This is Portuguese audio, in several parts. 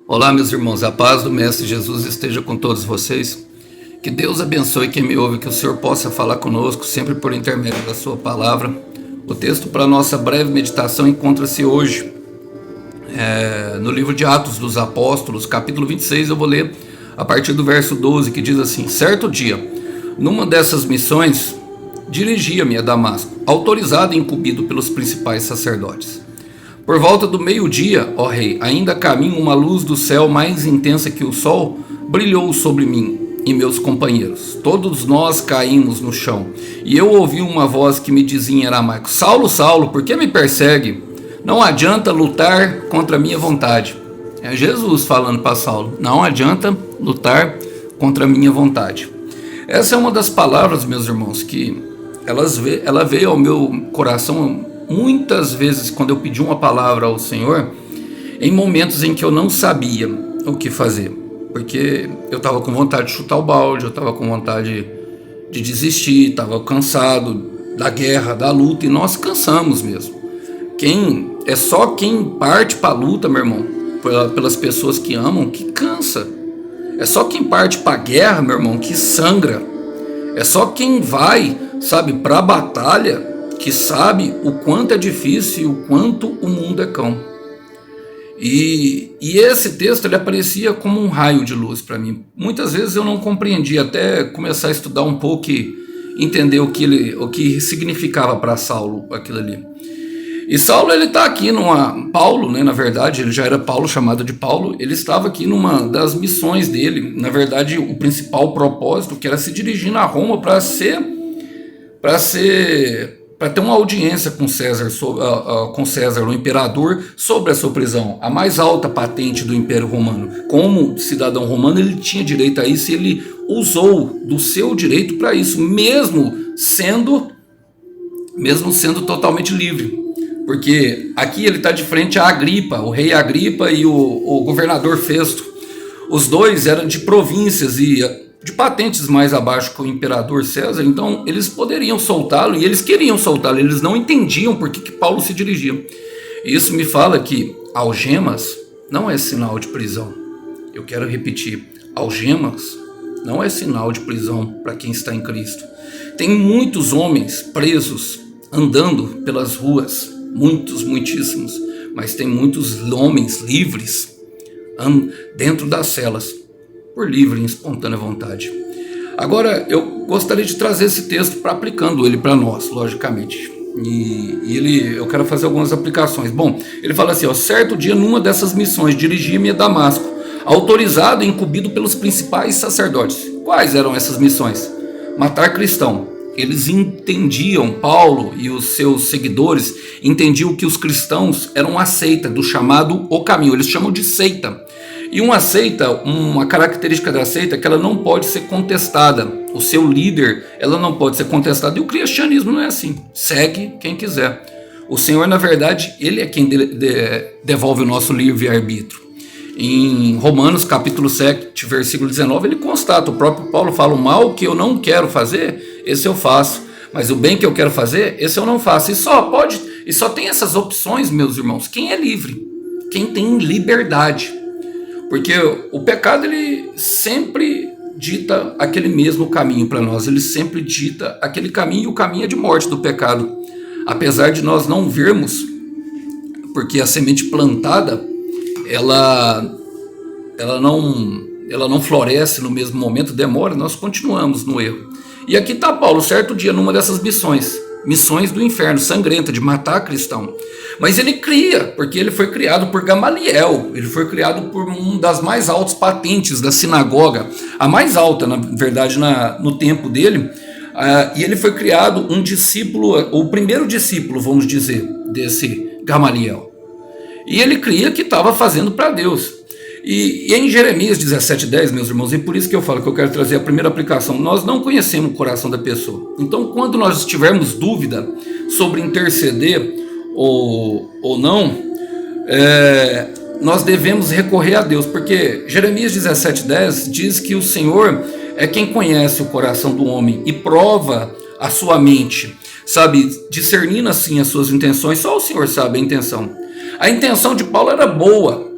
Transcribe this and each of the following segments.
Olá, meus irmãos, a paz do Mestre Jesus esteja com todos vocês. Que Deus abençoe quem me ouve, que o Senhor possa falar conosco sempre por intermédio da sua palavra. O texto para a nossa breve meditação encontra-se hoje no livro de Atos dos Apóstolos, capítulo 26. Eu vou ler a partir do verso 12, que diz assim: certo dia, numa dessas missões, dirigia-me a Damasco, autorizado e incumbido pelos principais sacerdotes. Por volta do meio-dia, ó rei, ainda a caminho, uma luz do céu mais intensa que o sol brilhou sobre mim e meus companheiros. Todos nós caímos no chão, e eu ouvi uma voz que me dizia em aramaico: Saulo, Saulo, por que me persegue? Não adianta lutar contra a minha vontade. É Jesus falando para Saulo: não adianta lutar contra a minha vontade. Essa é uma das palavras, meus irmãos, que ela veio ao meu coração muitas vezes quando eu pedi uma palavra ao Senhor, em momentos em que eu não sabia o que fazer, porque eu estava com vontade de chutar o balde, eu estava com vontade de desistir, estava cansado da guerra, da luta, e nós cansamos mesmo. É só quem parte para a luta, meu irmão, pelas pessoas que amam, que cansa. É só quem parte para a guerra, meu irmão, que sangra. É só quem vai, sabe, para a batalha, que sabe o quanto é difícil e o quanto o mundo é cão. E esse texto ele aparecia como um raio de luz para mim. Muitas vezes eu não compreendia, até começar a estudar um pouco e entender o que significava para Saulo aquilo ali. E Saulo, ele está aqui Paulo, né, na verdade, ele já era Paulo, chamado de Paulo. Ele estava aqui numa das missões dele. Na verdade, o principal propósito, que era se dirigir a Roma para ter uma audiência com César, o imperador, sobre a sua prisão, a mais alta patente do Império Romano. Como cidadão romano, ele tinha direito a isso, e ele usou do seu direito para isso, mesmo sendo totalmente livre. Porque aqui ele está de frente a Agripa, o rei Agripa e o governador Festo. Os dois eram de províncias e de patentes mais abaixo que o imperador César, então eles poderiam soltá-lo, e eles queriam soltá-lo, eles não entendiam por que Paulo se dirigia. Isso me fala que algemas não é sinal de prisão. Eu quero repetir, algemas não é sinal de prisão para quem está em Cristo. Tem muitos homens presos, andando pelas ruas, muitíssimos, mas tem muitos homens livres dentro das celas, por livre e espontânea vontade. Agora, eu gostaria de trazer esse texto aplicando ele para nós, logicamente. Eu quero fazer algumas aplicações. Bom, ele fala assim, certo dia, numa dessas missões, dirigi-me a Damasco, autorizado e incumbido pelos principais sacerdotes. Quais eram essas missões? Matar cristão. Eles entendiam, Paulo e os seus seguidores entendiam que os cristãos eram uma seita do chamado O Caminho. Eles chamam de seita. E uma seita, uma característica da seita é que ela não pode ser contestada. O seu líder, ela não pode ser contestada. E o cristianismo não é assim. Segue quem quiser. O Senhor, na verdade, ele é quem devolve o nosso livre-arbítrio. Em Romanos capítulo 7, versículo 19, ele constata, o próprio Paulo fala: o mal que eu não quero fazer, esse eu faço, mas o bem que eu quero fazer, esse eu não faço. E só tem essas opções, meus irmãos, quem é livre, quem tem liberdade. Porque o pecado, ele sempre dita aquele mesmo caminho para nós, ele sempre dita aquele caminho, e o caminho é de morte do pecado. Apesar de nós não vermos, porque a semente plantada, ela não floresce no mesmo momento, demora, nós continuamos no erro. E aqui está Paulo, certo dia, numa dessas missões do inferno, sangrenta, de matar cristão. Mas ele cria, porque ele foi criado por Gamaliel, ele foi criado por uma das mais altas patentes da sinagoga, a mais alta, na verdade, no tempo dele, e ele foi criado um discípulo, o primeiro discípulo, vamos dizer, desse Gamaliel. E ele cria que estava fazendo para Deus. E em Jeremias 17:10, meus irmãos, e por isso que eu falo que eu quero trazer a primeira aplicação, nós não conhecemos o coração da pessoa. Então, quando nós tivermos dúvida sobre interceder ou não, nós devemos recorrer a Deus, porque Jeremias 17:10 diz que o Senhor é quem conhece o coração do homem e prova a sua mente, sabe, discernindo assim as suas intenções. Só o Senhor sabe a intenção. A intenção de Paulo era boa,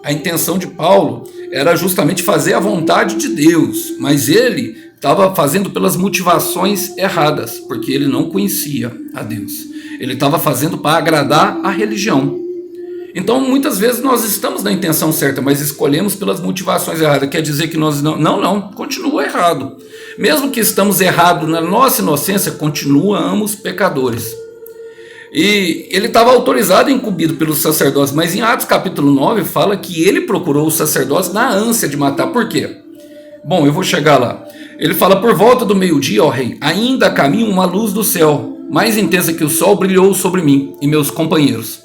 A intenção de Paulo era justamente fazer a vontade de Deus, mas ele estava fazendo pelas motivações erradas, porque ele não conhecia a Deus. Ele estava fazendo para agradar a religião. Então, muitas vezes nós estamos na intenção certa, mas escolhemos pelas motivações erradas. Quer dizer que nós não, continua errado. Mesmo que estamos errados na nossa inocência, continuamos pecadores. E ele estava autorizado e incumbido pelos sacerdotes, mas em Atos capítulo 9 fala que ele procurou os sacerdotes na ânsia de matar. Por quê? Bom, eu vou chegar lá. Ele fala: por volta do meio-dia, ó rei, ainda a caminho uma luz do céu, mais intensa que o sol, brilhou sobre mim e meus companheiros.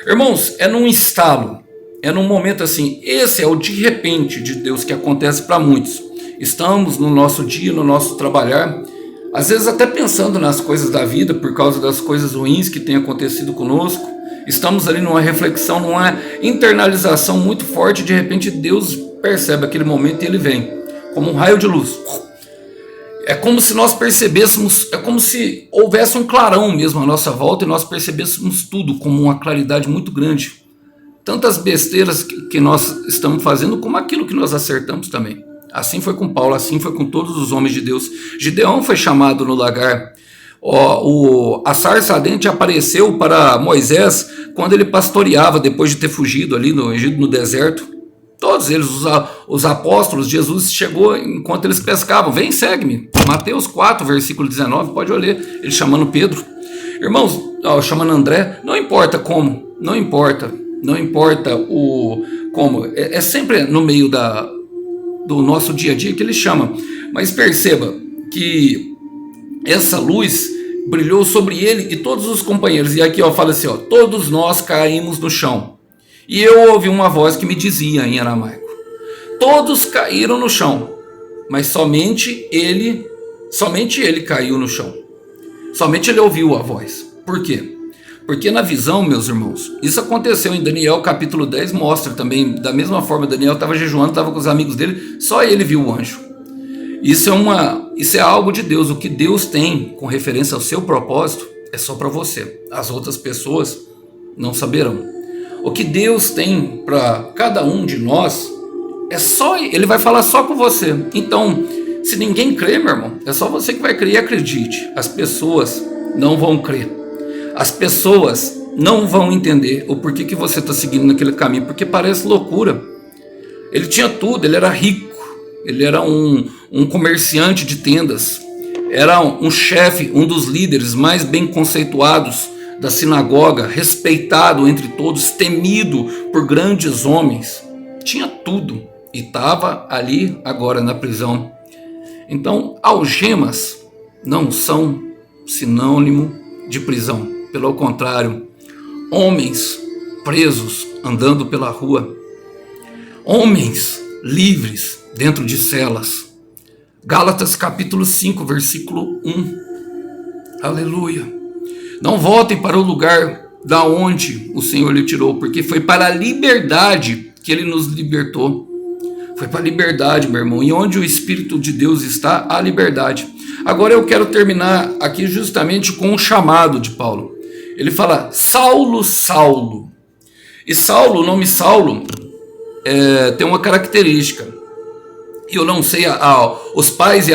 Irmãos, é num estalo, é num momento assim. Esse é o de repente de Deus que acontece para muitos. Estamos no nosso dia, no nosso trabalhar, às vezes até pensando nas coisas da vida, por causa das coisas ruins que têm acontecido conosco. Estamos ali numa reflexão, numa internalização muito forte. De repente Deus percebe aquele momento e ele vem como um raio de luz. É como se nós percebêssemos, é como se houvesse um clarão mesmo à nossa volta e nós percebêssemos tudo como uma claridade muito grande. Tantas besteiras que nós estamos fazendo, como aquilo que nós acertamos também. Assim foi com Paulo, assim foi com todos os homens de Deus. Gideão foi chamado no lagar. A sarça ardente apareceu para Moisés quando ele pastoreava, depois de ter fugido ali no Egito, no deserto. Todos eles, os apóstolos, Jesus chegou enquanto eles pescavam. Vem, segue-me. Mateus 4, versículo 19, pode ler. Ele chamando Pedro. Irmãos, chamando André. Não importa como, não importa o como. É sempre no meio do nosso dia a dia que ele chama. Mas perceba que essa luz brilhou sobre ele e todos os companheiros. E aqui fala assim, todos nós caímos no chão. E eu ouvi uma voz que me dizia em aramaico: todos caíram no chão, mas somente ele caiu no chão. Somente ele ouviu a voz. Por quê? Porque na visão, meus irmãos, isso aconteceu em Daniel capítulo 10, mostra também, da mesma forma. Daniel estava jejuando, estava com os amigos dele, só ele viu o anjo. Isso é algo de Deus. O que Deus tem com referência ao seu propósito é só para você. As outras pessoas não saberão. O que Deus tem para cada um de nós é só ele vai falar só com você. Então, se ninguém crê, meu irmão, é só você que vai crer. E acredite, as pessoas não vão crer. As pessoas não vão entender o porquê que você está seguindo naquele caminho, porque parece loucura. Ele tinha tudo, ele era rico, ele era um comerciante de tendas, era um chefe, um dos líderes mais bem conceituados da sinagoga, respeitado entre todos, temido por grandes homens. Tinha tudo e estava ali agora na prisão. Então, algemas não são sinônimo de prisão. Pelo contrário, homens presos andando pela rua, homens livres dentro de celas. Gálatas capítulo 5, versículo 1. Aleluia. Não voltem para o lugar da onde o Senhor lhe tirou, porque foi para a liberdade que ele nos libertou. Foi para a liberdade, meu irmão. E onde o Espírito de Deus está, há liberdade. Agora eu quero terminar aqui justamente com um chamado de Paulo. Ele fala: Saulo, Saulo. E Saulo, o nome Saulo, tem uma característica. E eu não sei, os pais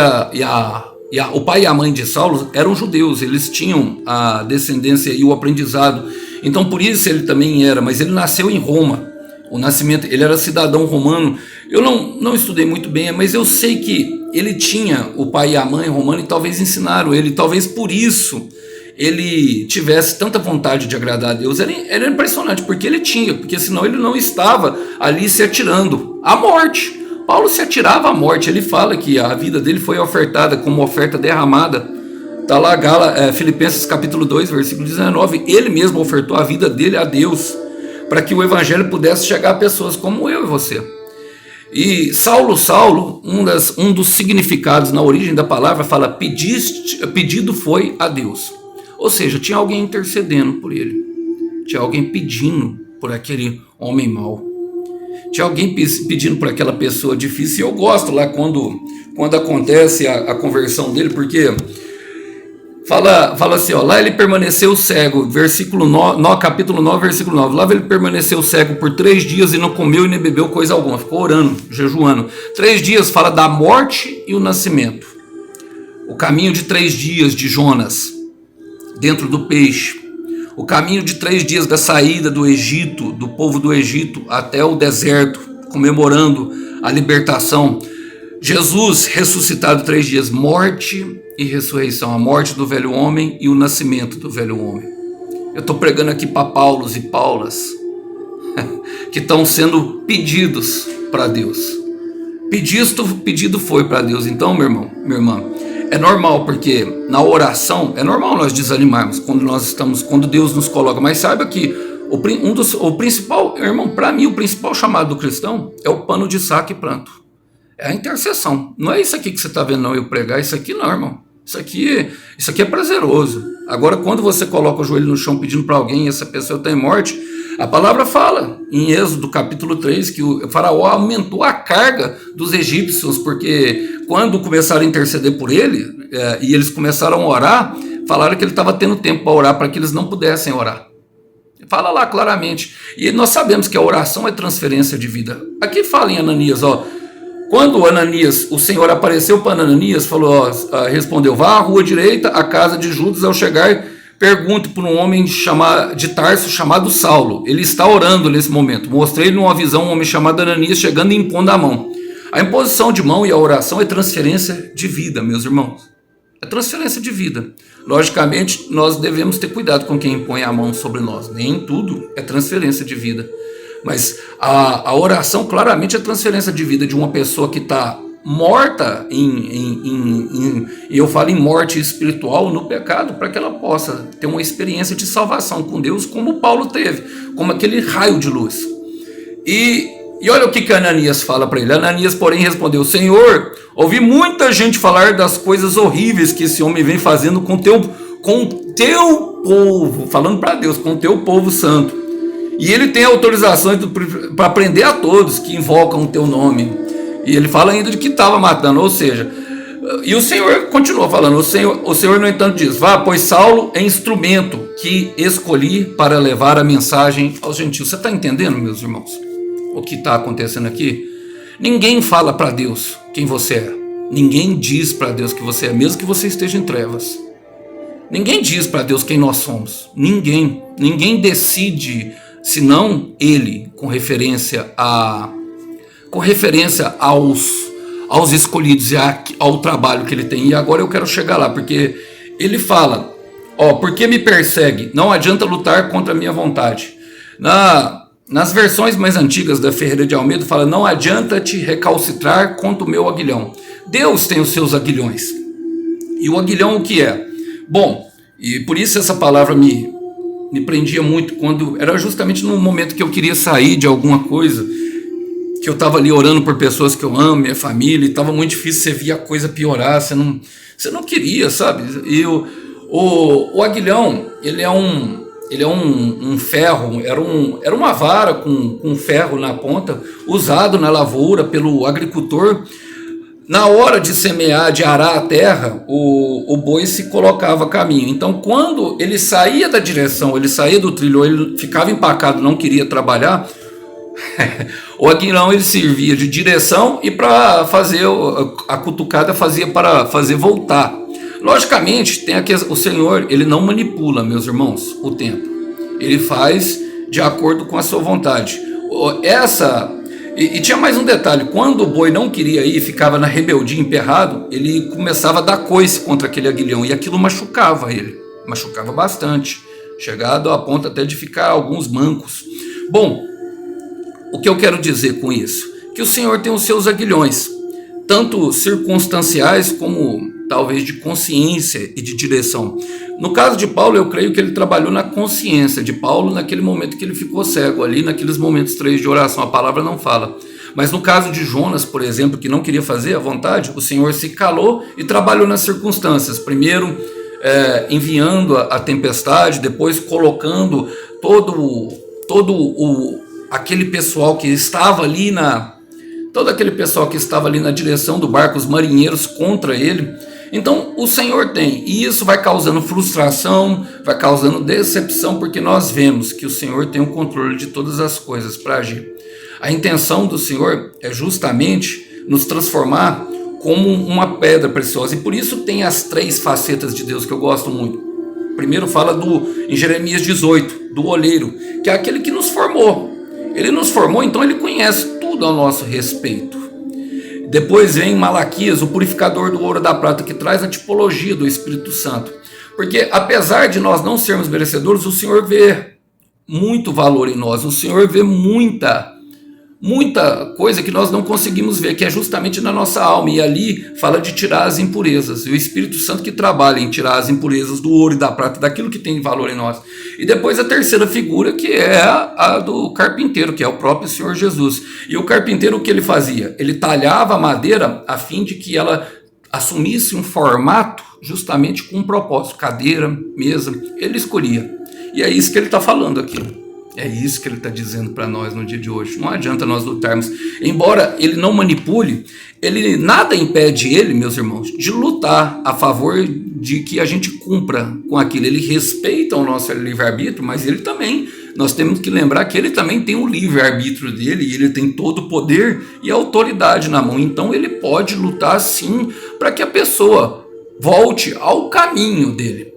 o pai e a mãe de Saulo eram judeus, eles tinham a descendência e o aprendizado. Então por isso ele também era, mas ele nasceu em Roma. O nascimento, ele era cidadão romano. Eu não estudei muito bem, mas eu sei que ele tinha o pai e a mãe romano e talvez ensinaram ele, talvez por isso ele tivesse tanta vontade de agradar a Deus. Ele era impressionante, porque senão ele não estava ali se atirando à morte. Paulo se atirava à morte. Ele fala que a vida dele foi ofertada como oferta derramada. Está lá Filipenses capítulo 2, versículo 19. Ele mesmo ofertou a vida dele a Deus, para que o evangelho pudesse chegar a pessoas como eu e você. E Saulo, um dos significados na origem da palavra fala: pedido foi a Deus. Ou seja, tinha alguém intercedendo por ele. Tinha alguém pedindo por aquele homem mau. Tinha alguém pedindo por aquela pessoa difícil. E eu gosto lá quando acontece a conversão dele, porque Fala assim, ó, lá ele permaneceu cego, versículo 9, capítulo 9, versículo 9. Lá ele permaneceu cego por 3 dias e não comeu e nem bebeu coisa alguma. Ficou orando, jejuando. 3 dias fala da morte e o nascimento. O caminho de 3 dias de Jonas dentro do peixe. O caminho de 3 dias da saída do Egito, do povo do Egito, até o deserto, comemorando a libertação. Jesus ressuscitado 3 dias, morte e ressurreição, a morte do velho homem e o nascimento do velho homem. Eu estou pregando aqui para Paulos e Paulas, que estão sendo pedidos para Deus. Pedido foi para Deus. Então, meu irmão, minha irmã, é normal, porque na oração, é normal nós desanimarmos quando Deus nos coloca, mas saiba que o principal, irmão, para mim, o principal chamado do cristão é o pano de saco e pranto. É a intercessão. Não é isso aqui que você está vendo, não, eu pregar, isso aqui não, irmão. Isso aqui é prazeroso. Agora, quando você coloca o joelho no chão pedindo para alguém e essa pessoa está em morte, a palavra fala, em Êxodo capítulo 3, que o faraó aumentou a carga dos egípcios, porque quando começaram a interceder por ele, e eles começaram a orar, falaram que ele estava tendo tempo para orar, para que eles não pudessem orar. Fala lá claramente. E nós sabemos que a oração é transferência de vida. Aqui fala em Ananias, ó. Quando Ananias, o Senhor apareceu para Ananias, falou, respondeu, vá à rua direita, à casa de Judas, ao chegar, pergunte por um homem de Tarso chamado Saulo. Ele está orando nesse momento. Mostrei-lhe numa visão um homem chamado Ananias chegando e impondo a mão. A imposição de mão e a oração é transferência de vida, meus irmãos. É transferência de vida. Logicamente, nós devemos ter cuidado com quem impõe a mão sobre nós. Nem tudo é transferência de vida. Mas a oração claramente é transferência de vida de uma pessoa que está morta, e eu falo em morte espiritual no pecado, para que ela possa ter uma experiência de salvação com Deus, como Paulo teve, como aquele raio de luz. E olha o que Ananias fala para ele. Ananias, porém, respondeu, Senhor, ouvi muita gente falar das coisas horríveis que esse homem vem fazendo com teu povo, falando para Deus, com teu povo santo. E ele tem autorizações para prender a todos que invocam o teu nome. E ele fala ainda de que estava matando, ou seja, e o Senhor continua falando, o Senhor no entanto diz, vá, pois Saulo é instrumento que escolhi para levar a mensagem aos gentios. Você está entendendo, meus irmãos, o que está acontecendo aqui? Ninguém fala para Deus quem você é. Ninguém diz para Deus que você é, mesmo que você esteja em trevas. Ninguém diz para Deus quem nós somos. Ninguém decide, senão Ele, com referência aos escolhidos e ao trabalho que Ele tem. E agora eu quero chegar lá, porque Ele fala, por que me persegue? Não adianta lutar contra a minha vontade. Nas versões mais antigas da Ferreira de Almeida fala, não adianta te recalcitrar contra o meu aguilhão. Deus tem os seus aguilhões. E o aguilhão o que é? Bom, e por isso essa palavra me prendia muito, quando era justamente no momento que eu queria sair de alguma coisa, que eu estava ali orando por pessoas que eu amo, minha família, e estava muito difícil, você via a coisa piorar, você não queria, sabe? E o aguilhão, ele é um ferro, era uma vara com ferro na ponta, usado na lavoura pelo agricultor. Na hora de semear, de arar a terra, o boi se colocava a caminho. Então, quando ele saía da direção, ele saía do trilho, ele ficava empacado, não queria trabalhar, o aguilhão ele servia de direção, e para fazer a cutucada fazia para fazer voltar. Logicamente, o Senhor, ele não manipula, meus irmãos, o tempo. Ele faz de acordo com a sua vontade. E tinha mais um detalhe, quando o boi não queria ir, ficava na rebeldia, emperrado, ele começava a dar coice contra aquele aguilhão, e aquilo machucava ele, machucava bastante, chegado a ponto até de ficar alguns mancos. Bom, o que eu quero dizer com isso? Que o Senhor tem os seus aguilhões, tanto circunstanciais como talvez de consciência e de direção. No caso de Paulo, eu creio que ele trabalhou na consciência de Paulo naquele momento que ele ficou cego, ali naqueles momentos 3 de oração, a palavra não fala. Mas no caso de Jonas, por exemplo, que não queria fazer à vontade, o Senhor se calou e trabalhou nas circunstâncias. Primeiro, enviando a tempestade, depois colocando aquele pessoal que estava ali todo aquele pessoal que estava ali na direção do barco, os marinheiros contra ele. Então o Senhor tem, e isso vai causando frustração, vai causando decepção, porque nós vemos que o Senhor tem o controle de todas as coisas para agir. A intenção do Senhor é justamente nos transformar como uma pedra preciosa, e por isso tem as 3 facetas de Deus que eu gosto muito. Primeiro fala em Jeremias 18, do oleiro, que é aquele que nos formou. Ele nos formou, então ele conhece tudo ao nosso respeito. Depois vem Malaquias, o purificador do ouro e da prata, que traz a tipologia do Espírito Santo. Porque apesar de nós não sermos merecedores, o Senhor vê muito valor em nós. O Senhor vê muita coisa que nós não conseguimos ver, que é justamente na nossa alma. E ali fala de tirar as impurezas. E o Espírito Santo que trabalha em tirar as impurezas do ouro e da prata, daquilo que tem valor em nós. E depois a terceira figura, que é a do carpinteiro, que é o próprio Senhor Jesus. E o carpinteiro, o que ele fazia? Ele talhava a madeira a fim de que ela assumisse um formato justamente com um propósito. Cadeira, mesa, ele escolhia. E é isso que ele está falando aqui. É isso que ele está dizendo para nós no dia de hoje. Não adianta nós lutarmos. Embora ele não manipule, nada impede ele, meus irmãos, de lutar a favor de que a gente cumpra com aquilo. Ele respeita o nosso livre-arbítrio, mas ele também, nós temos que lembrar que ele também tem o livre-arbítrio dele, e ele tem todo o poder e a autoridade na mão. Então ele pode lutar sim para que a pessoa volte ao caminho dele.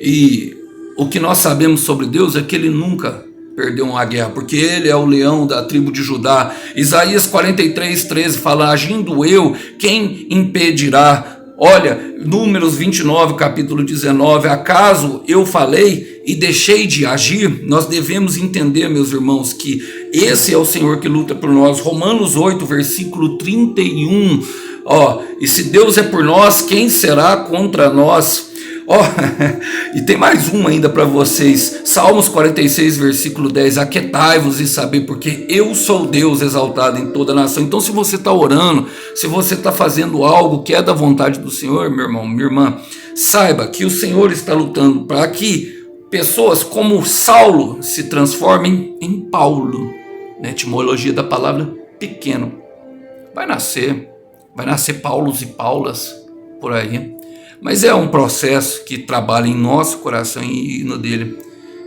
E o que nós sabemos sobre Deus é que ele nunca perdeu uma guerra, porque ele é o leão da tribo de Judá. Isaías 43:13 fala: agindo eu, quem impedirá? Olha, Números 29, capítulo 19, acaso eu falei e deixei de agir? Nós devemos entender, meus irmãos, que esse é o Senhor que luta por nós. Romanos 8, versículo 31, e se Deus é por nós, quem será contra nós? E tem mais uma ainda para vocês. Salmos 46, versículo 10: aquietai-vos e sabei, porque eu sou Deus exaltado em toda a nação. Então, se você está orando, se você está fazendo algo que é da vontade do Senhor, meu irmão, minha irmã, saiba que o Senhor está lutando para que pessoas como Saulo se transformem em Paulo. Na etimologia da palavra pequeno, vai nascer Paulos e Paulas por aí. Mas é um processo que trabalha em nosso coração e no dele.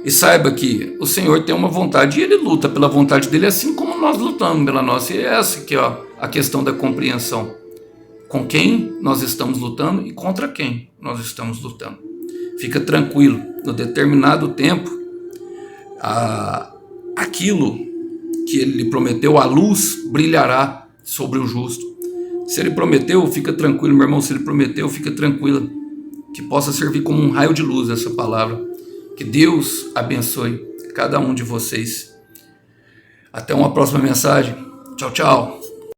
E saiba que o Senhor tem uma vontade e ele luta pela vontade dele, assim como nós lutamos pela nossa. E é essa aqui, a questão da compreensão. Com quem nós estamos lutando e contra quem nós estamos lutando. Fica tranquilo, no determinado tempo, aquilo que ele lhe prometeu, a luz brilhará sobre o justo. Se ele prometeu, fica tranquilo, meu irmão. Se ele prometeu, fica tranquilo. Que possa servir como um raio de luz essa palavra. Que Deus abençoe cada um de vocês. Até uma próxima mensagem. Tchau, tchau.